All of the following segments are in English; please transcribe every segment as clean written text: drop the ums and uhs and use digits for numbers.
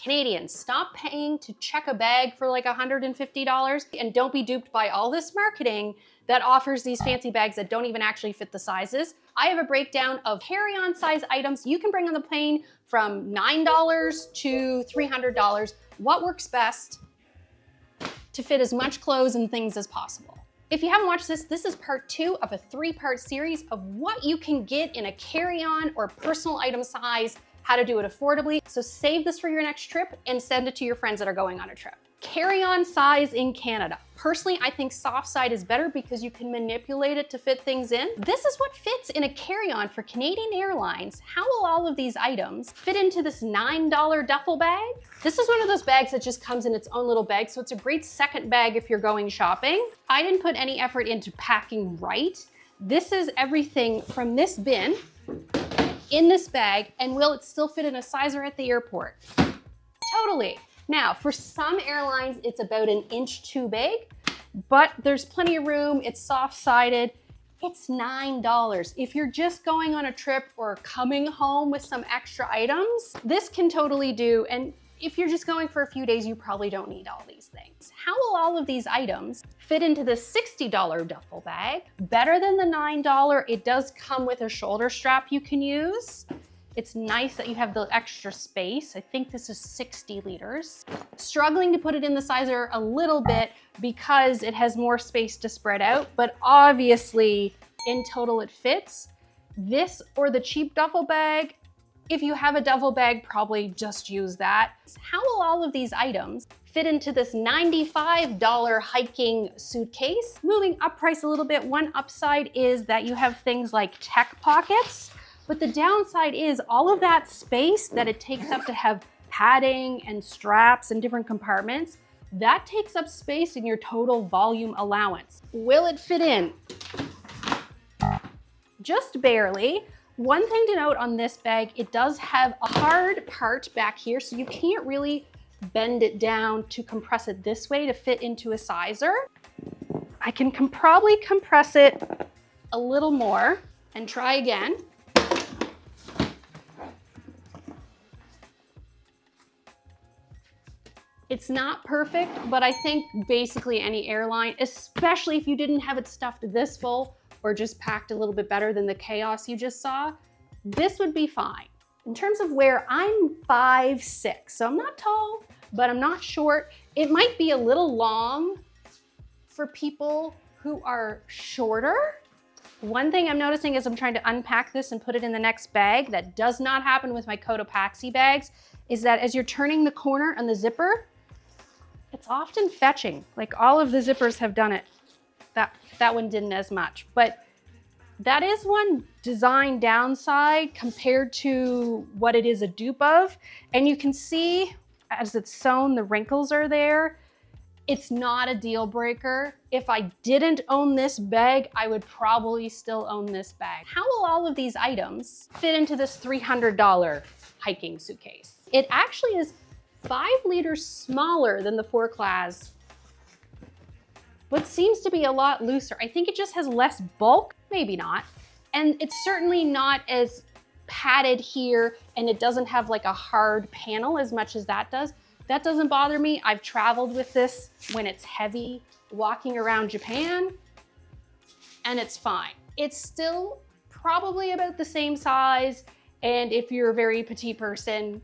Canadians, stop paying to check a bag for like $150 and don't be duped by all this marketing that offers these fancy bags that don't even actually fit the sizes. I have a breakdown of carry-on size items you can bring on the plane from $9 to $300. What works best to fit as much clothes and things as possible. If you haven't watched this, this is part 2 of a 3-part series of what you can get in a carry-on or personal item size, how to do it affordably. So save this for your next trip and send it to your friends that are going on a trip. Carry-on size in Canada. Personally, I think soft side is better because you can manipulate it to fit things in. This is what fits in a carry-on for Canadian Airlines. How will all of these items fit into this $9 duffel bag? This is one of those bags that just comes in its own little bag, so it's a great second bag if you're going shopping. I didn't put any effort into packing right. This is everything from this bin in this bag, and will it still fit in a sizer at the airport? Totally. Now, for some airlines, it's about 1 inch too big, but there's plenty of room. It's soft-sided. It's $9. If you're just going on a trip or coming home with some extra items, this can totally do. And if you're just going for a few days, you probably don't need all these things. How will all of these items fit into the $60 duffel bag? Better than the $9. It does come with a shoulder strap you can use. It's nice that you have the extra space. I think this is 60 liters. Struggling to put it in the sizer a little bit because it has more space to spread out, but obviously in total it fits. This or the cheap duffel bag, if you have a duffel bag, probably just use that. How will all of these items fit into this $95 hiking suitcase? Moving up price a little bit, one upside is that you have things like tech pockets. But the downside is all of that space that it takes up to have padding and straps and different compartments, that takes up space in your total volume allowance. Will it fit in? Just barely. One thing to note on this bag, it does have a hard part back here, so you can't really bend it down to compress it this way to fit into a sizer. I can probably compress it a little more and try again. It's not perfect, but I think basically any airline, especially if you didn't have it stuffed this full or just packed a little bit better than the chaos you just saw, this would be fine. In terms of where I'm 5'6", so I'm not tall, but I'm not short. It might be a little long for people who are shorter. One thing I'm noticing as I'm trying to unpack this and put it in the next bag, that does not happen with my Cotopaxi bags, is that as you're turning the corner on the zipper, it's often fetching. Like all of the zippers have done it. That one didn't as much, but that is one design downside compared to what it is a dupe of. And you can see as it's sewn, the wrinkles are there. It's not a deal breaker. If I didn't own this bag, I would probably still own this bag. How will all of these items fit into this $300 hiking suitcase? It actually is 5 liters smaller than the 4-class, but seems to be a lot looser. I think it just has less bulk, maybe not. And it's certainly not as padded here, and it doesn't have like a hard panel as much as that does. That doesn't bother me. I've traveled with this when it's heavy, walking around Japan, and it's fine. It's still probably about the same size, and if you're a very petite person,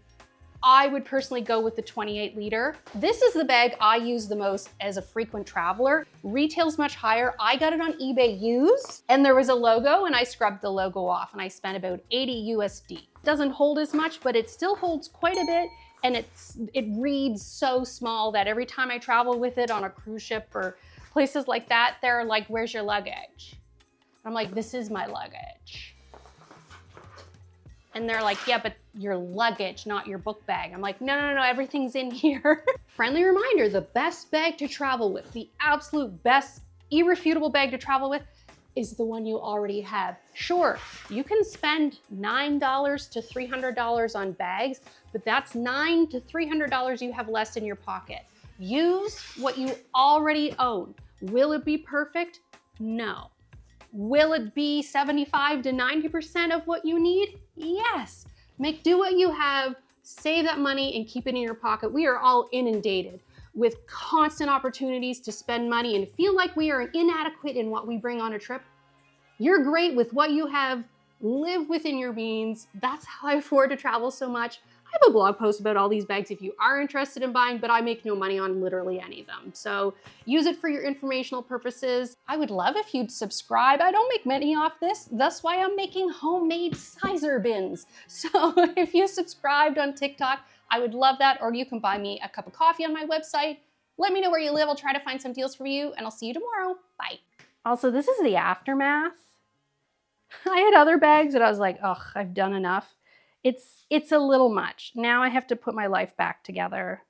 I would personally go with the 28 liter. This is the bag I use the most as a frequent traveler. Retail's much higher. I got it on eBay used, and there was a logo, and I scrubbed the logo off, and I spent about 80 USD. Doesn't hold as much, but it still holds quite a bit, and it reads so small that every time I travel with it on a cruise ship or places like that, they're like, "Where's your luggage?" I'm like, "This is my luggage." And they're like, "Yeah, but your luggage, not your book bag." I'm like, no, everything's in here. Friendly reminder, the best bag to travel with, the absolute best, irrefutable bag to travel with is the one you already have. Sure, you can spend $9 to $300 on bags, but that's $9 to $300 you have less in your pocket. Use what you already own. Will it be perfect? No. Will it be 75 to 90% of what you need? Yes. Make do what you have, Save that money and keep it in your pocket. We are all inundated with constant opportunities to spend money and feel like we are inadequate in what we bring on a trip. You're great with what you have. Live within your means. That's how I afford to travel so much. I have a blog post about all these bags if you are interested in buying, but I make no money on literally any of them. So use it for your informational purposes. I would love if you'd subscribe. I don't make money off this. That's why I'm making homemade sizer bins. So if you subscribed on TikTok, I would love that. Or you can buy me a cup of coffee on my website. Let me know where you live. I'll try to find some deals for you, and I'll see you tomorrow. Bye. Also, this is the aftermath. I had other bags that I was like, ugh, I've done enough. It's a little much. Now I have to put my life back together.